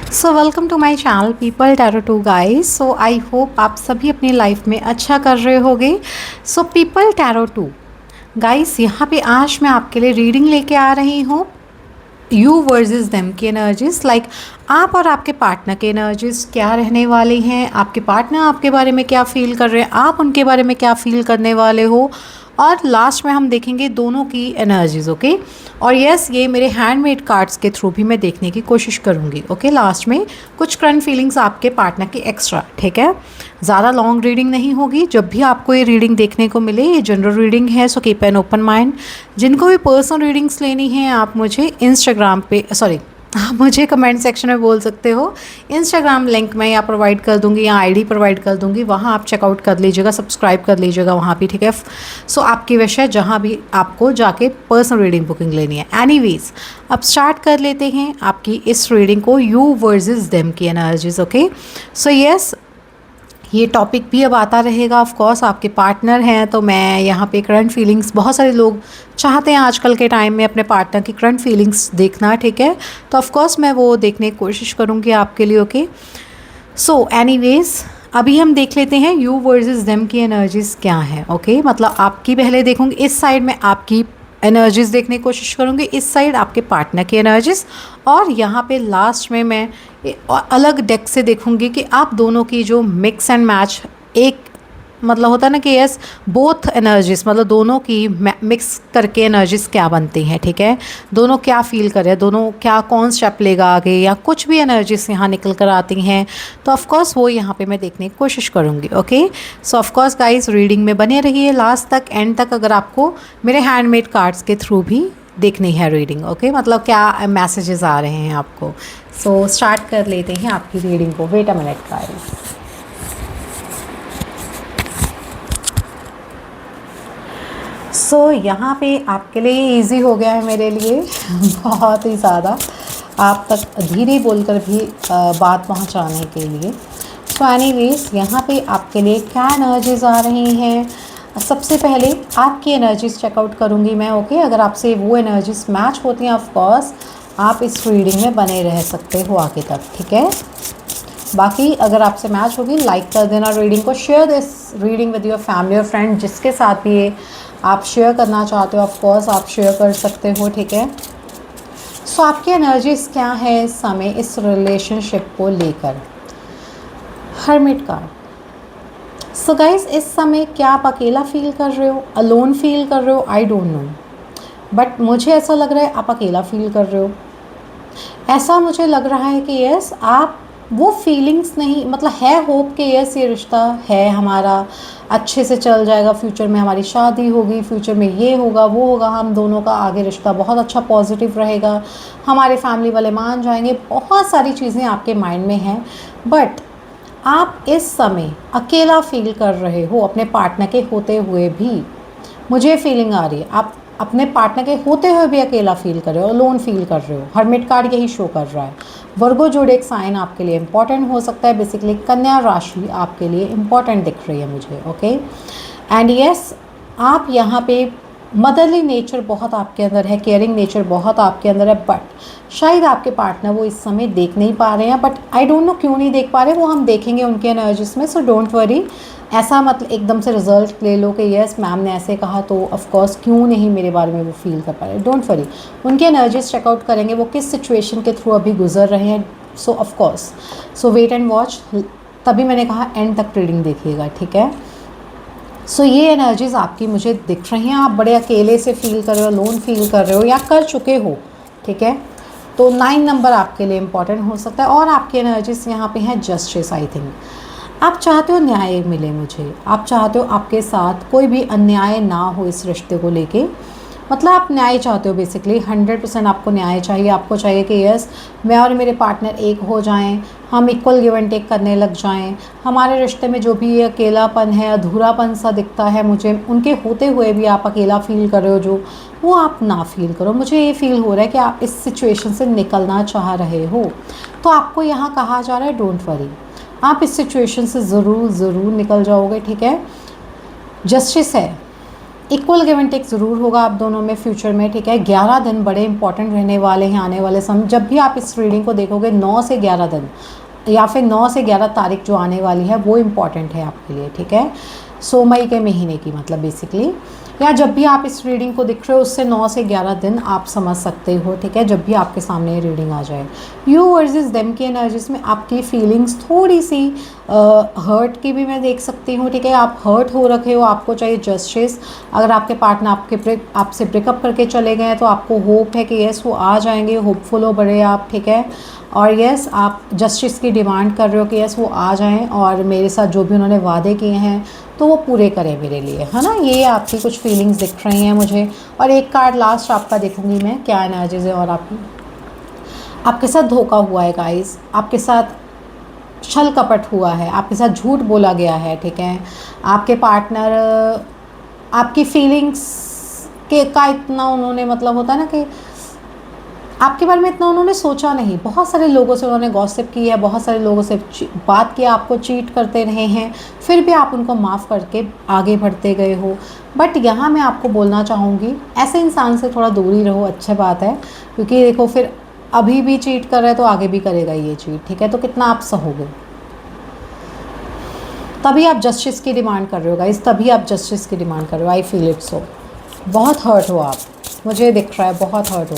So welcome to my channel people tarot to guys. So I hope आप सभी अपनी life में अच्छा कर रहे होगे। So people tarot to guys, यहाँ पे आज मैं आपके लिए रीडिंग लेके आ रही हूँ। यू वर्सेस देम की एनर्जीज, लाइक आप और आपके पार्टनर के एनर्जीज क्या रहने वाले हैं, आपके पार्टनर आपके बारे में क्या फील कर रहे हैं, आप उनके बारे में क्या फील करने वाले हो, और लास्ट में हम देखेंगे दोनों की एनर्जीज। ओके, और यस, ये मेरे हैंडमेड कार्ड्स के थ्रू भी मैं देखने की कोशिश करूँगी। ओके, लास्ट में कुछ करंट फीलिंग्स आपके पार्टनर की एक्स्ट्रा, ठीक है। ज़्यादा लॉन्ग रीडिंग नहीं होगी। जब भी आपको ये रीडिंग देखने को मिले, ये जनरल रीडिंग है, so keep an open mind. जिनको भी पर्सनल रीडिंग्स लेनी है, आप मुझे इंस्टाग्राम पे आप मुझे कमेंट सेक्शन में बोल सकते हो। इंस्टाग्राम लिंक मैं यहाँ प्रोवाइड कर दूँगी या आईडी प्रोवाइड कर दूँगी, वहाँ आप चेकआउट कर लीजिएगा, सब्सक्राइब कर लीजिएगा वहाँ भी, ठीक है। सो आपकी विश है जहाँ भी आपको जाके पर्सनल रीडिंग बुकिंग लेनी है। एनीवेज, अब स्टार्ट कर लेते हैं आपकी इस रीडिंग को, यू वर्सेस देम की एनर्जीज। ओके, सो यस, ये टॉपिक भी अब आता रहेगा। ऑफ कोर्स आपके पार्टनर हैं, तो मैं यहाँ पे करंट फीलिंग्स, बहुत सारे लोग चाहते हैं आजकल के टाइम में अपने पार्टनर की करंट फीलिंग्स देखना, ठीक है। तो ऑफ कोर्स मैं वो देखने की कोशिश करूँगी आपके लिए। ओके, सो एनीवेज, अभी हम देख लेते हैं यू वर्सेस देम की एनर्जीज क्या है। ओके, मतलब आपकी पहले देखूँगी, इस साइड में आपकी एनर्जीज देखने की कोशिश करूँगी, इस साइड आपके पार्टनर की एनर्जीज, और यहाँ पे लास्ट में मैं अलग डेक से देखूँगी कि आप दोनों की जो मिक्स एंड मैच, एक मतलब होता है ना कि यस, बोथ एनर्जीज, मतलब दोनों की मिक्स करके एनर्जीज क्या बनती हैं, ठीक है। दोनों क्या फील कर रहे हैं, दोनों क्या कौन स्टेप लेगा आगे, या कुछ भी एनर्जीज यहाँ निकल कर आती हैं, तो ऑफकोर्स वो यहाँ पे मैं देखने की कोशिश करूँगी। Okay, so of course guys, reading में बने रहिए लास्ट तक, एंड तक, अगर आपको मेरे हैंडमेड कार्ड्स के थ्रू भी देखनी है रीडिंग। ओके, मतलब क्या मैसेजेस आ रहे हैं आपको। सो स्टार्ट कर लेते हैं आपकी रीडिंग को। Wait a minute guys. So यहाँ पे आपके लिए इजी हो गया है, मेरे लिए बहुत ही ज़्यादा, आप तक धीरे बोलकर भी बात पहुँचाने के लिए। सो एनीवेज, यहाँ पे आपके लिए क्या एनर्जीज आ रही हैं, सबसे पहले आपकी एनर्जीज चेकआउट करूँगी मैं। ओके, अगर आपसे वो एनर्जीज मैच होती हैं, ऑफ कोर्स आप इस रीडिंग में बने रह सकते हो आगे तक, ठीक है। बाकी अगर आपसे मैच होगी, लाइक कर देना रीडिंग को, share this reading with your family और फ्रेंड, जिसके साथ भी ये आप शेयर करना चाहते हो, ऑफ कोर्स आप शेयर कर सकते हो, ठीक है। सो आपकी एनर्जीज क्या है इस समय इस रिलेशनशिप को लेकर। Hermit card. सो गाइस, इस समय क्या आप अकेला फील कर रहे हो, अलोन फील कर रहे हो, आई डोंट नो, बट मुझे ऐसा लग रहा है आप अकेला फील कर रहे हो। ऐसा मुझे लग रहा है कि यस, आप वो फीलिंग्स नहीं, मतलब है होप कि यस, ये रिश्ता है हमारा, अच्छे से चल जाएगा, फ्यूचर में हमारी शादी होगी, फ्यूचर में ये होगा वो होगा, हम दोनों का आगे रिश्ता बहुत अच्छा पॉजिटिव रहेगा, हमारे फैमिली वाले मान जाएंगे, बहुत सारी चीज़ें आपके माइंड में हैं। बट आप इस समय अकेला फील कर रहे हो अपने पार्टनर के होते हुए भी। मुझे फीलिंग आ रही है आप अपने पार्टनर के होते हुए भी अकेला फील कर रहे हो, लोन फील कर रहे हो। हर्मिट कार्ड यही शो कर रहा है। वर्गो जोड़े साइन आपके लिए इंपॉर्टेंट हो सकता है, बेसिकली कन्या राशि आपके लिए इंपॉर्टेंट दिख रही है मुझे। ओके, एंड यस, आप यहाँ पे मदरली नेचर बहुत आपके अंदर है, केयरिंग नेचर बहुत आपके अंदर है, बट शायद आपके पार्टनर वो इस समय देख नहीं पा रहे हैं। बट आई डोंट नो क्यों नहीं देख पा रहे, वो हम देखेंगे उनके एनर्जीज में। सो डोंट वरी, ऐसा मतलब एकदम से रिजल्ट ले लो कि यस मैम ने ऐसे कहा तो ऑफ कोर्स क्यों नहीं मेरे बारे में वो फील कर पा रहे। डोंट वरी, उनके एनर्जीज चेकआउट करेंगे, वो किस सिचुएशन के थ्रू अभी गुजर रहे हैं। So of course, so wait and watch, तभी मैंने कहा एंड तक रीडिंग देखिएगा, ठीक है। सो ये एनर्जीज आपकी मुझे दिख रही हैं, आप बड़े अकेले से फील कर रहे हो, लोन फील कर रहे हो या कर चुके हो, ठीक है। तो 9 नंबर आपके लिए इम्पॉर्टेंट हो सकता है, और आपकी एनर्जीज यहाँ पे हैं जस्टिस। आई थिंक आप चाहते हो न्याय मिले मुझे, आप चाहते हो आपके साथ कोई भी अन्याय ना हो इस रिश्ते को लेके, मतलब आप न्याय चाहते हो बेसिकली। 100% आपको न्याय चाहिए। आपको चाहिए कि यस, मैं और मेरे पार्टनर एक हो जाएं, हम इक्वल गिव एंड टेक करने लग जाएं, हमारे रिश्ते में जो भी ये अकेलापन है, अधूरापन सा दिखता है मुझे, उनके होते हुए भी आप अकेला फील कर रहे हो, जो वो आप ना फील करो। मुझे ये फील हो रहा है कि आप इस सिचुएशन से निकलना चाह रहे हो। तो आपको यहाँ कहा जा रहा है डोंट वरी, आप इस सिचुएशन से ज़रूर निकल जाओगे, ठीक है। जस्टिस है, इक्वल गिव एंड टेक ज़रूर होगा आप दोनों में फ्यूचर में, ठीक है। 11 दिन बड़े इंपॉर्टेंट रहने वाले हैं आने वाले समय। जब भी आप इस रीडिंग को देखोगे 9 से 11 दिन या फिर 9 से 11 तारीख जो आने वाली है वो इम्पॉर्टेंट है आपके लिए, ठीक है। 100 मई के महीने की मतलब बेसिकली, या जब भी आप इस रीडिंग को दिख रहे हो उससे 9 से 11 दिन आप समझ सकते हो, ठीक है, जब भी आपके सामने ये रीडिंग आ जाए। यू वर्सेस देम की एनर्जीज में आपकी फीलिंग्स थोड़ी सी हर्ट की भी मैं देख सकती हूँ, ठीक है। आप हर्ट हो रखे हो, आपको चाहिए जस्टिस। अगर आपके पार्टनर आपसे ब्रेकअप करके चले गए हैं तो आपको होप है कि यस वो आ जाएंगे, होपफुल हो बड़े आप, ठीक है। और यस आप जस्टिस की डिमांड कर रहे हो कि यस वो आ जाएं और मेरे साथ जो भी उन्होंने वादे किए हैं तो वो पूरे करें मेरे लिए, है ना। ये आपकी कुछ फीलिंग्स दिख रही हैं मुझे। और एक कार्ड लास्ट आपका देखूंगी मैं, क्या एनर्जीज है। और आपके साथ धोखा हुआ है गाइस, आपके साथ छल कपट हुआ है, आपके साथ झूठ बोला गया है, ठीक है। आपके पार्टनर आपकी फीलिंग्स के का इतना उन्होंने मतलब होता है ना कि आपके बारे में इतना उन्होंने सोचा नहीं। बहुत सारे लोगों से उन्होंने गॉसिप की है, बहुत सारे लोगों से बात किया, आपको चीट करते रहे हैं, फिर भी आप उनको माफ़ करके आगे बढ़ते गए हो। बट यहाँ मैं आपको बोलना चाहूँगी ऐसे इंसान से थोड़ा दूरी रहो, अच्छी बात है। क्योंकि देखो फिर अभी भी चीट कर रहे है तो आगे भी करेगा ये चीट, ठीक है। तो कितना आप सहोगे। तभी आप जस्टिस की डिमांड कर रहे हो गाइस, तभी आप जस्टिस की डिमांड कर रहे हो। I feel it so. बहुत हर्ट हो आप, मुझे दिख रहा है बहुत हर्ट हो।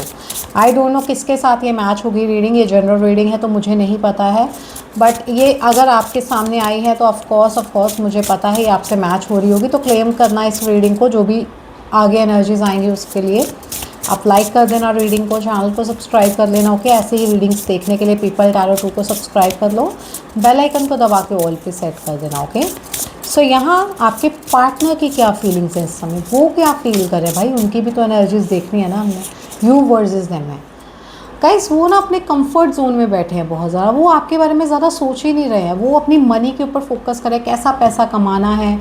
आई डोंट नो किसके साथ ये मैच होगी रीडिंग, ये जनरल रीडिंग है तो मुझे नहीं पता है। बट ये अगर आपके सामने आई है तो ऑफ कोर्स मुझे पता है ये आपसे मैच हो रही होगी। तो क्लेम करना इस रीडिंग को, जो भी आगे एनर्जीज आएंगी उसके लिए। आप लाइक कर देना रीडिंग को, चैनल को सब्सक्राइब कर लेना, ओके। ऐसे ही रीडिंग्स देखने के लिए पीपल टैरो 2 को सब्सक्राइब कर लो, बेल आइकन को दबा के ऑल पे सेट कर देना, ओके। सो यहाँ आपके पार्टनर की क्या फीलिंग्स हैं इस समय, वो क्या फील कर रहे हैं भाई, उनकी भी तो एनर्जीज देखनी है ना हमने। यू वर्सेस देम है गाइस, वो ना अपने कंफर्ट जोन में बैठे हैं बहुत ज़्यादा। वो आपके बारे में ज़्यादा सोच ही नहीं रहे हैं, वो अपनी मनी के ऊपर फोकस करें, कैसा पैसा कमाना है,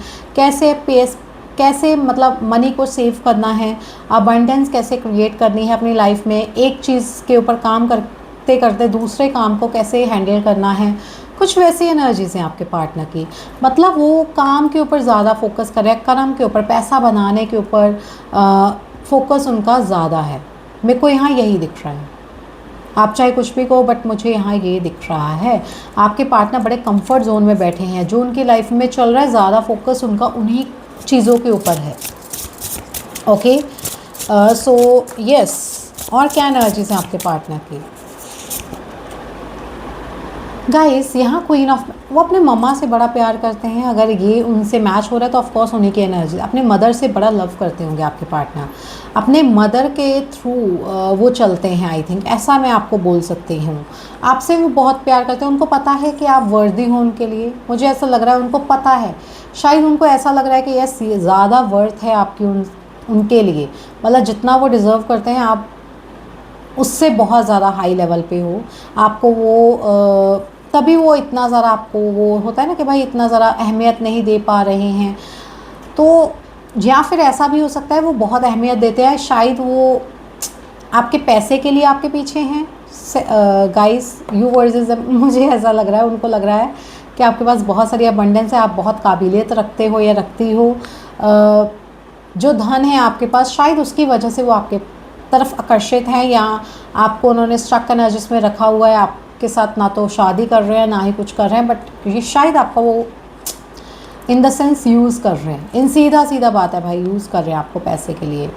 कैसे मतलब मनी को सेव करना है, अबंडेंस कैसे क्रिएट करनी है अपनी लाइफ में, एक चीज़ के ऊपर काम करते करते दूसरे काम को कैसे हैंडल करना है। कुछ वैसी एनर्जीज हैं आपके पार्टनर की। मतलब वो काम के ऊपर ज़्यादा फोकस कर रहे हैं, कर्म के ऊपर, पैसा बनाने के ऊपर फोकस उनका ज़्यादा है। मेरे को यहाँ यही दिख रहा है। आप चाहे कुछ भी कहो बट मुझे यहाँ ये दिख रहा है। आपके पार्टनर बड़े कंफर्ट जोन में बैठे हैं, जो उनकी लाइफ में चल रहा है ज़्यादा फोकस उनका उन्हीं चीज़ों के ऊपर है, ओके। सो यस, और क्या एनर्जीज हैं आपके पार्टनर की गाइस। यहाँ क्वीन ऑफ, वो अपने मम्मा से बड़ा प्यार करते हैं। अगर ये उनसे मैच हो रहा है तो ऑफकोर्स उन्हीं की एनर्जी। अपने मदर से बड़ा लव करते होंगे आपके पार्टनर, अपने मदर के थ्रू वो चलते हैं, आई थिंक ऐसा मैं आपको बोल सकती हूँ। आपसे वो बहुत प्यार करते हैं, उनको पता है कि आप वर्दी हो उनके लिए। मुझे ऐसा लग रहा है उनको पता है, शायद उनको ऐसा लग रहा है कि यस ज़्यादा वर्थ है आपकी उनके लिए। मतलब जितना वो डिज़र्व करते हैं आप उससे बहुत ज़्यादा हाई लेवल पे हो। आपको वो तभी वो इतना ज़रा आपको वो होता है ना कि भाई इतना ज़रा अहमियत नहीं दे पा रहे हैं। तो या फिर ऐसा भी हो सकता है वो बहुत अहमियत देते हैं, शायद वो आपके पैसे के लिए आपके पीछे हैं गाइस। यू वर्सेस मुझे ऐसा लग रहा है, उनको लग रहा है कि आपके पास बहुत सारी अबंडेंस है, आप बहुत काबिलियत रखते हो या रखती हो। जो धन है आपके पास शायद उसकी वजह से वो आपके तरफ आकर्षित हैं, या आपको उन्होंने स्ट्रक एनर्जीज में रखा हुआ है। आपके साथ ना तो शादी कर रहे हैं ना ही कुछ कर रहे हैं, बट ये शायद आपका वो इन द सेंस यूज़ कर रहे हैं। इन सीधा बात है भाई, यूज़ कर रहे हैं आपको पैसे के लिए।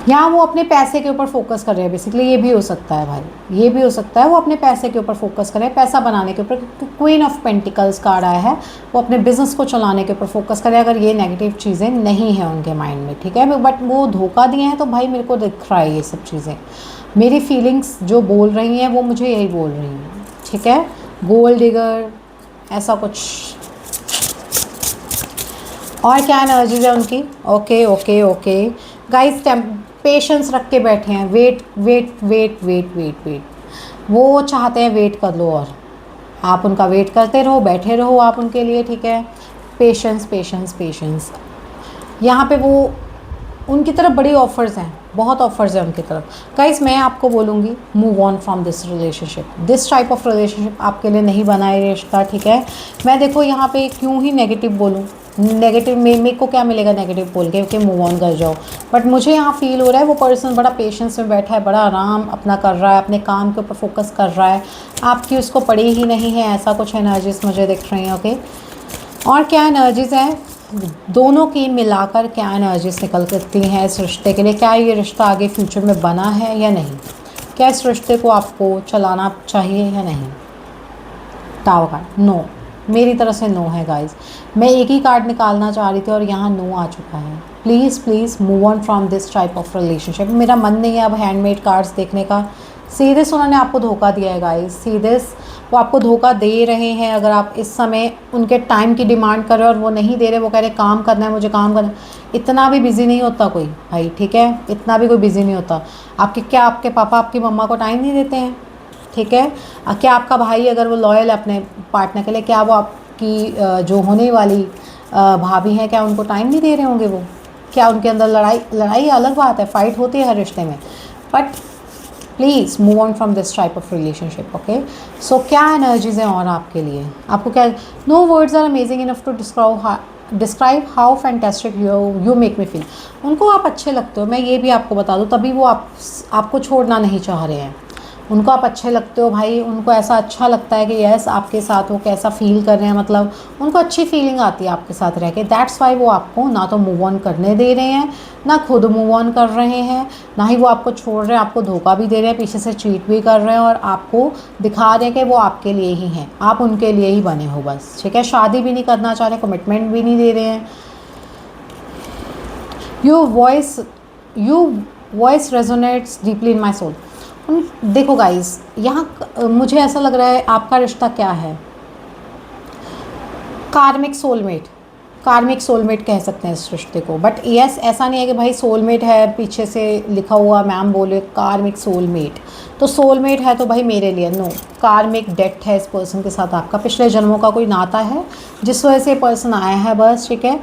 यहाँ वो अपने पैसे के ऊपर फोकस कर रहे हैं बेसिकली। ये भी हो सकता है भाई, ये भी हो सकता है वो अपने पैसे के ऊपर फोकस कर रहे हैं, पैसा बनाने के ऊपर। क्वीन ऑफ पेंटिकल्स कार्ड आया है, वो अपने बिजनेस को चलाने के ऊपर फोकस करें, अगर ये नेगेटिव चीज़ें नहीं हैं उनके माइंड में, ठीक है। बट वो धोखा दिए हैं तो भाई मेरे को दिख रहा है ये सब चीज़ें। मेरी फीलिंग्स जो बोल रही हैं वो मुझे यही बोल रही हैं, ठीक है। गोल्ड डिगर ऐसा कुछ। और क्या एनर्जीज है उनकी, okay okay okay guys. Patience रख के बैठे हैं, वेट। वो चाहते हैं वेट कर लो और आप उनका वेट करते रहो, बैठे रहो आप उनके लिए, ठीक है। पेशेंस। यहाँ पे वो उनकी तरफ बड़ी ऑफ़र्स हैं, बहुत ऑफ़र्स हैं उनकी तरफ। गाइस मैं आपको बोलूँगी move on from this relationship. This type of relationship आपके लिए नहीं बना है रिश्ता, ठीक है। मैं देखो यहाँ पे क्यों ही नेगेटिव बोलूँ, नेगेटिव में मेरे को क्या मिलेगा नेगेटिव बोल के, क्योंकि मूव ऑन कर जाओ। बट मुझे यहाँ फील हो रहा है वो पर्सन बड़ा पेशेंस में बैठा है, बड़ा आराम अपना कर रहा है, अपने काम के ऊपर फोकस कर रहा है, आपकी उसको पड़ी ही नहीं है, ऐसा कुछ एनर्जीज मुझे दिख रही हैं। ओके, और क्या एनर्जीज़ हैं दोनों की मिलाकर, क्या एनर्जीज निकल करती हैं इस रिश्ते के लिए? क्या ये रिश्ता आगे फ्यूचर में बना है या नहीं? क्या इस रिश्ते को आपको चलाना चाहिए या नहीं? टावर कार्ड, नो, मेरी तरफ से नो है गाइस। मैं एक ही कार्ड निकालना चाह रही थी और यहाँ नो आ चुका है। Please please move on from this type of relationship. मेरा मन नहीं है अब हैंडमेड कार्ड्स देखने का। सीरियस उन्होंने आपको धोखा दिया है गाइस, सीरियस वो आपको धोखा दे रहे हैं। अगर आप इस समय उनके टाइम की डिमांड कर रहे हो और वो नहीं दे रहे, वो कह रहे काम करना है, मुझे काम करना है, इतना भी बिजी नहीं होता कोई भाई, ठीक है, इतना भी कोई बिजी नहीं होता। आपके पापा आपकी मम्मा को टाइम नहीं देते हैं, ठीक है? क्या आपका भाई अगर वो लॉयल है अपने पार्टनर के लिए, क्या वो आपकी जो होने वाली भाभी हैं, क्या उनको टाइम नहीं दे रहे होंगे? वो क्या उनके अंदर लड़ाई अलग बात है, फाइट होती है हर रिश्ते में, but please move on from this type of relationship. Okay, so क्या एनर्जीज़ हैं और आपके लिए? आपको क्या, no words are amazing enough to describe how fantastic you make me feel. उनको आप अच्छे लगते हो, मैं ये भी आपको बता दूँ, तभी वो आपको छोड़ना नहीं चाह रहे हैं। उनको आप अच्छे लगते हो भाई, उनको ऐसा अच्छा लगता है कि यस आपके साथ वो कैसा फ़ील कर रहे हैं, मतलब उनको अच्छी फीलिंग आती है आपके साथ रह के। दैट्स वाई वो आपको ना तो मूव ऑन करने दे रहे हैं, ना खुद मूव ऑन कर रहे हैं, ना ही वो आपको छोड़ रहे हैं, आपको धोखा भी दे रहे हैं, पीछे से चीट भी कर रहे हैं, और आपको दिखा रहे हैं कि वो आपके लिए ही हैं, आप उनके लिए ही बने हो बस, ठीक है? शादी भी नहीं करना चाह रहे, कमिटमेंट भी नहीं दे रहे हैं। You voice resonates deeply in my soul. देखो गाइस, यहाँ मुझे ऐसा लग रहा है आपका रिश्ता क्या है, कार्मिक सोलमेट कह सकते हैं इस रिश्ते को। बट यस, ऐसा नहीं है कि भाई सोलमेट है पीछे से लिखा हुआ, मैम बोले कार्मिक सोलमेट, तो सोलमेट है तो भाई मेरे लिए, नो, कार्मिक डेट है इस पर्सन के साथ आपका, पिछले जन्मों का कोई नाता है जिस वजह से पर्सन आया है बस, ठीक है?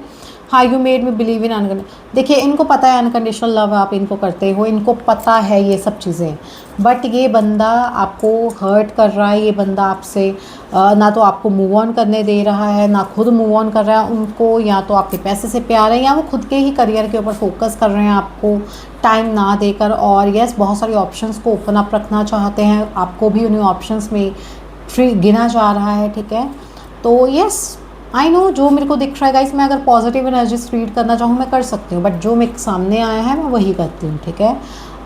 हाँ, you made me believe in unconditional. देखिए, इनको पता है अनकंडीशनल लव आप इनको करते हो, इनको पता है ये सब चीज़ें, बट ये बंदा आपको हर्ट कर रहा है, ये बंदा आपसे ना तो आपको मूव ऑन करने दे रहा है, ना खुद मूव ऑन कर रहा है। उनको या तो आपके पैसे से प्यार है, या वो खुद के ही करियर के ऊपर फोकस कर रहे हैं आपको टाइम ना देकर, और यस बहुत सारी ऑप्शंस को ओपन अप रखना चाहते हैं, आपको भी उन्हीं ऑप्शंस में गिना जा रहा है, ठीक है? तो यस, आई नो जो मेरे को दिख रहा है गाइस, मैं अगर पॉजिटिव एनर्जीज रीड करना चाहूँ मैं कर सकती हूँ, बट जो मेरे सामने आया है मैं वही करती हूँ, ठीक है?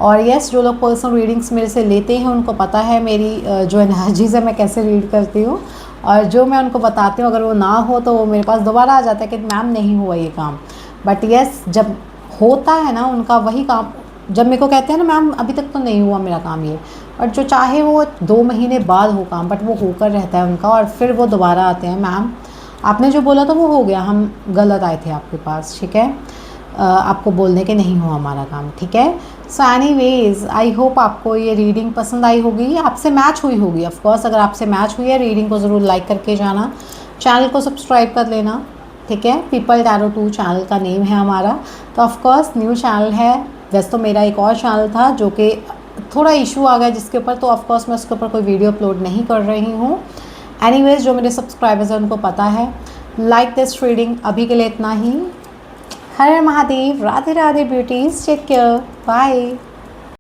और यस, जो लोग पर्सनल रीडिंग्स मेरे से लेते हैं उनको पता है मेरी जो एनर्जीज़ है मैं कैसे रीड करती हूँ, और जो मैं उनको बताती हूँ अगर वो ना हो तो वो मेरे पास दोबारा आ जाता है कि मैम नहीं हुआ ये काम। बट यस, जब होता है ना उनका वही काम, जब मेरे को कहते हैं ना मैम अभी तक तो नहीं हुआ मेरा काम ये, और जो चाहे वो 2 महीने बाद हो काम, बट वो होकर रहता है उनका, और फिर वो दोबारा आते हैं, मैम आपने जो बोला था वो हो गया, हम गलत आए थे आपके पास, ठीक है? आपको बोलने के नहीं हुआ हमारा काम, ठीक है? सो एनीवेज, आई होप आपको ये रीडिंग पसंद आई होगी, आपसे मैच हुई होगी। ऑफ कोर्स अगर आपसे मैच हुई है, रीडिंग को ज़रूर लाइक करके जाना, चैनल को सब्सक्राइब कर लेना, ठीक है? पीपल टैरो 2 चैनल का नेम है हमारा, तो ऑफ कोर्स न्यू चैनल है। वैसे तो मेरा एक और चैनल था जो कि थोड़ा इशू आ गया जिसके ऊपर, तो ऑफ कोर्स मैं उसके ऊपर कोई वीडियो अपलोड नहीं कर रही हूँ। एनीवेज, जो मेरे सब्सक्राइबर्स हैं उनको पता है। लाइक दिस रीडिंग, अभी के लिए इतना ही। हर हर Mahadev, Radhe Radhe beauties, take care, bye.